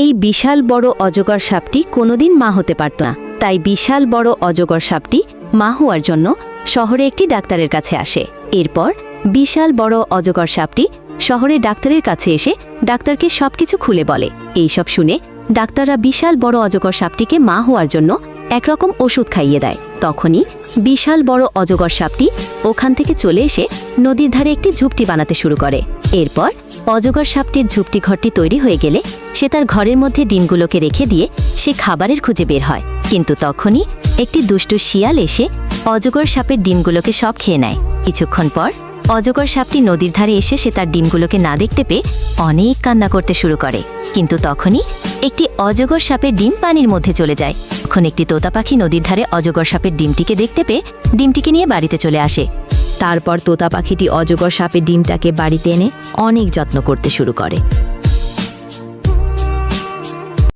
এই বিশাল বড় অজগর সাপটি কোনোদিন মা হতে পারত না। তাই বিশাল বড় অজগর সাপটি মা হওয়ার জন্য শহরে একটি ডাক্তারের কাছে আসে। এরপর বিশাল বড় অজগর সাপটি শহরে ডাক্তারের কাছে এসে ডাক্তারকে সবকিছু খুলে বলে। এইসব শুনে ডাক্তাররা বিশাল বড় অজগর সাপটিকে মা হওয়ার জন্য একরকম ওষুধ খাইয়ে দেয়। তখনই বিশাল বড় অজগর সাপটি ওখান থেকে চলে এসে নদীর ধারে একটি ঝুপটি বানাতে শুরু করে। এরপর অজগর সাপটির ঝুপটি ঘরটি তৈরি হয়ে গেলে সে তার ঘরের মধ্যে ডিমগুলোকে রেখে দিয়ে সে খাবারের খুঁজে বের হয়। কিন্তু তখনই একটি দুষ্টু শিয়াল এসে অজগর সাপের ডিমগুলোকে সব খেয়ে নেয়। কিছুক্ষণ পর অজগর সাপটি নদীর ধারে এসে সে তার ডিমগুলোকে না দেখতে পেয়ে অনেক কান্না করতে শুরু করে। কিন্তু তখনই একটি অজগর সাপের ডিম পানির মধ্যে চলে যায়। তখন একটি তোতা পাখি নদীর ধারে অজগর সাপের ডিমটিকে দেখতে পেয়ে ডিমটিকে নিয়ে বাড়িতে চলে আসে। তারপর তোতা পাখিটি অজগর সাপের ডিমটাকে বাড়িতে এনে অনেক যত্ন করতে শুরু করে।